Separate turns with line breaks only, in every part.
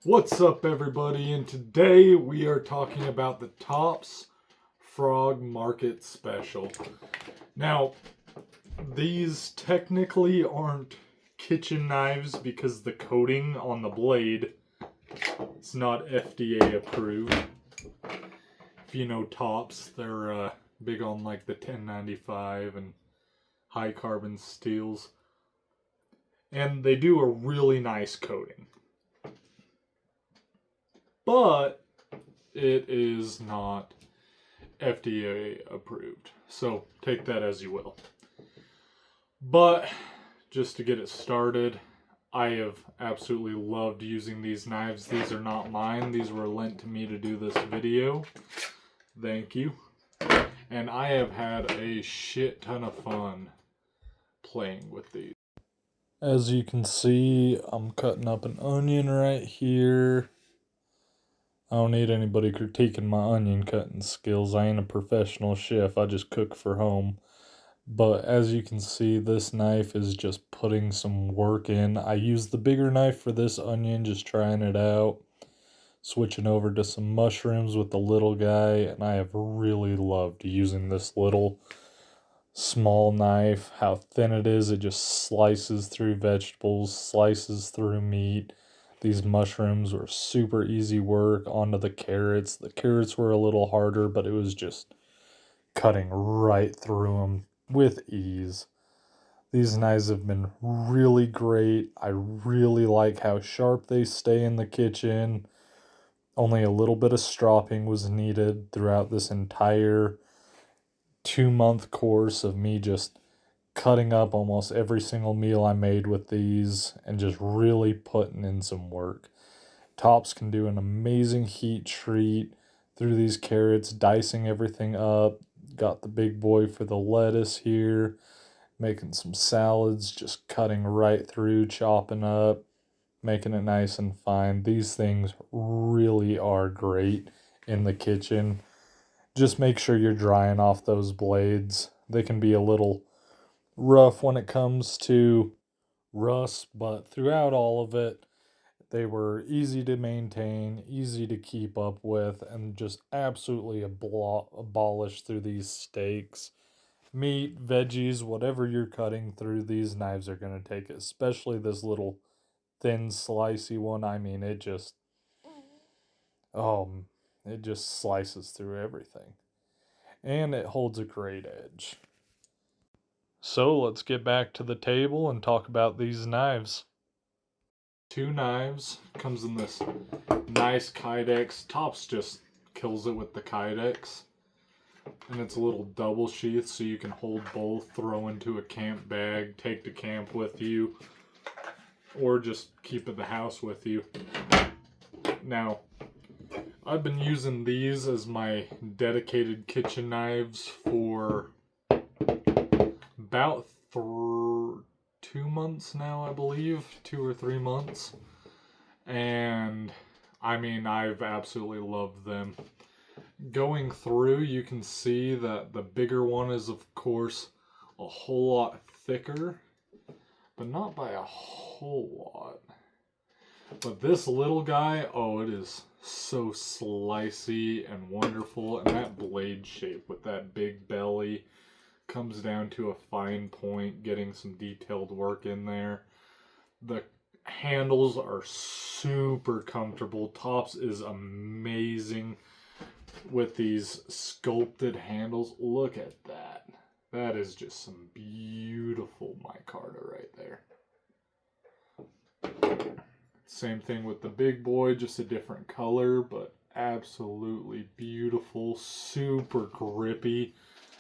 What's up, everybody? And today we are talking about the Tops Frog Market Special. Now, these technically aren't kitchen knives because the coating on the blade is not FDA approved. If you know Tops, they're big on like the 1095 and high carbon steels. And they do a really nice coating. But it is not FDA approved. So take that as you will. But just to get it started, I have absolutely loved using these knives. These are not mine. These were lent to me to do this video. Thank you. And I have had a shit ton of fun playing with these. As you can see, I'm cutting up an onion right here. I don't need anybody critiquing my onion cutting skills. I ain't a professional chef. I just cook for home. But as you can see, this knife is just putting some work in. I used the bigger knife for this onion, just trying it out. Switching over to some mushrooms with the little guy. And I have really loved using this little small knife. How thin it is. It just slices through vegetables, slices through meat. These mushrooms were super easy work. Onto the carrots. The carrots were a little harder, but it was just cutting right through them with ease. These knives have been really great. I really like how sharp they stay in the kitchen. Only a little bit of stropping was needed throughout this entire 2-month course of me just cutting up almost every single meal I made with these and just really putting in some work. Tops can do an amazing heat treat through these carrots, dicing everything up. Got the big boy for the lettuce here, making some salads, just cutting right through, chopping up, making it nice and fine. These things really are great in the kitchen. Just make sure you're drying off those blades. They can be a little rough when it comes to rust, but throughout all of it, they were easy to maintain, easy to keep up with, and just absolutely abolished through these steaks. Meat, veggies, whatever you're cutting through, these knives are going to take it, especially this little thin, slicey one. I mean, oh, it just slices through everything. And it holds a great edge. So let's get back to the table and talk about these knives. 2 knives, comes in this nice Kydex. Tops just kills it with the Kydex. And it's a little double sheath so you can hold both, throw into a camp bag, take to camp with you, or just keep at the house with you. Now, I've been using these as my dedicated kitchen knives for about 2 months now, I believe. 2 or 3 months. And I mean, I've absolutely loved them. Going through, you can see that the bigger one is, of course, a whole lot thicker, but not by a whole lot. But this little guy, oh, it is so slicey and wonderful. And that blade shape with that big belly comes down to a fine point, getting some detailed work in there. The handles are super comfortable. Tops is amazing with these sculpted handles. Look at that. That is just some beautiful micarta right there. Same thing with the big boy, just a different color, but absolutely beautiful, super grippy.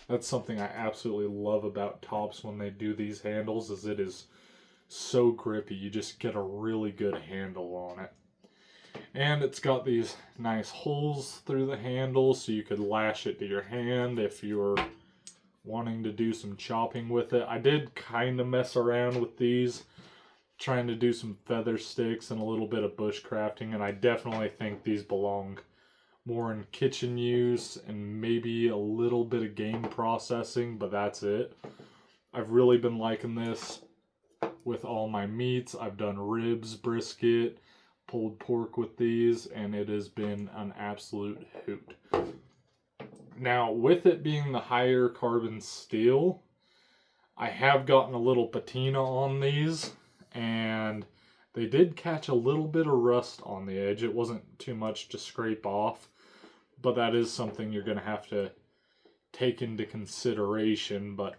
That's something I absolutely love about Tops when they do these handles, is it is so grippy. You just get a really good handle on it. And it's got these nice holes through the handle so you could lash it to your hand if you're wanting to do some chopping with it. I did kind of mess around with these, trying to do some feather sticks and a little bit of bushcrafting, and I definitely think these belong more in kitchen use and maybe a little bit of game processing, but that's it. I've really been liking this with all my meats. I've done ribs, brisket, pulled pork with these, and it has been an absolute hoot. Now, with it being the higher carbon steel, I have gotten a little patina on these, and they did catch a little bit of rust on the edge. It wasn't too much to scrape off, but that is something you're going to have to take into consideration. But,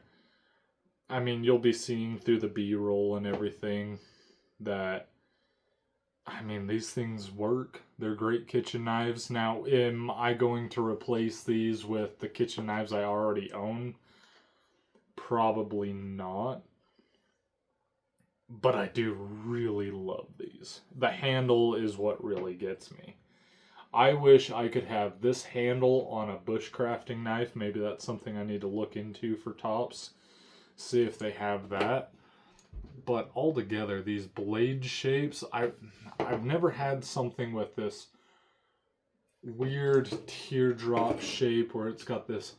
I mean, you'll be seeing through the B-roll and everything that, I mean, these things work. They're great kitchen knives. Now, am I going to replace these with the kitchen knives I already own? Probably not. But I do really love these. The handle is what really gets me. I wish I could have this handle on a bushcrafting knife. Maybe that's something I need to look into for Tops. See if they have that. But altogether, these blade shapes, I've never had something with this weird teardrop shape where it's got this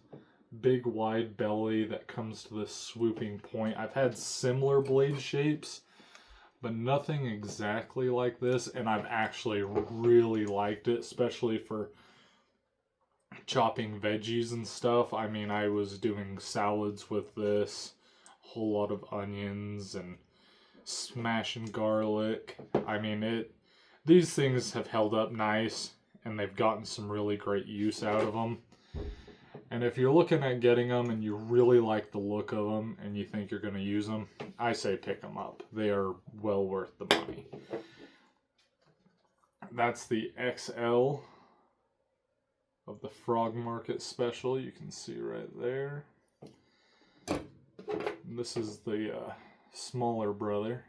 big wide belly that comes to this swooping point. I've had similar blade shapes, but nothing exactly like this, and I've actually really liked it, especially for chopping veggies and stuff. I mean, I was doing salads with this, a whole lot of onions and smashing garlic. I mean, these things have held up nice, and they've gotten some really great use out of them. And if you're looking at getting them and you really like the look of them and you think you're going to use them, I say pick them up. They are well worth the money. That's the XL of the Frog Market Special. You can see right there. And this is the smaller brother.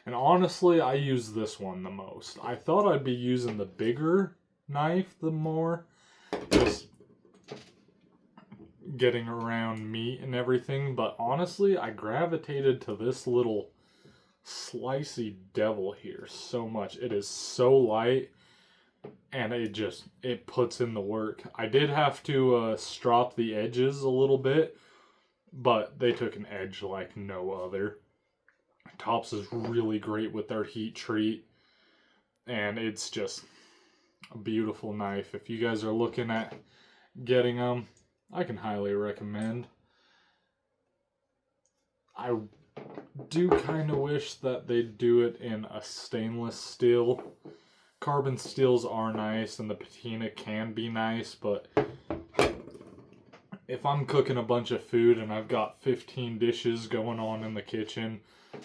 And honestly, I use this one the most. I thought I'd be using the bigger knife the more. Just getting around meat and everything, but honestly, I gravitated to this little slicey devil here so much. It is so light, and it puts in the work. I did have to strop the edges a little bit, but they took an edge like no other. Tops is really great with their heat treat, and it's just a beautiful knife. If you guys are looking at getting them, I can highly recommend. I do kind of wish that they'd do it in a stainless steel. Carbon steels are nice and the patina can be nice, but if I'm cooking a bunch of food and I've got 15 dishes going on in the kitchen,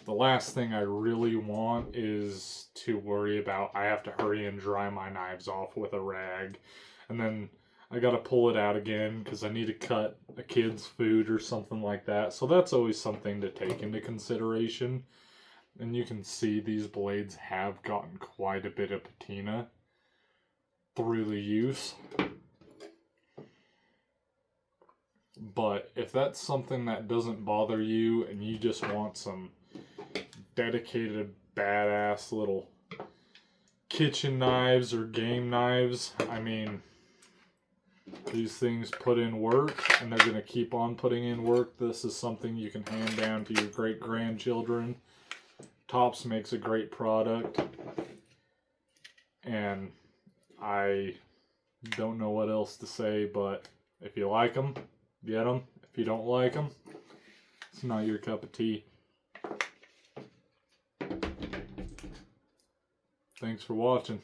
the last thing I really want is to worry about I have to hurry and dry my knives off with a rag, and then I gotta pull it out again because I need to cut a kid's food or something like that. So that's always something to take into consideration. And you can see these blades have gotten quite a bit of patina through the use. But if that's something that doesn't bother you and you just want some dedicated badass little kitchen knives or game knives, I mean, these things put in work, and they're going to keep on putting in work. This is something you can hand down to your great-grandchildren. Tops makes a great product, and I don't know what else to say, but if you like them, get them. If you don't like them, it's not your cup of tea. Thanks for watching.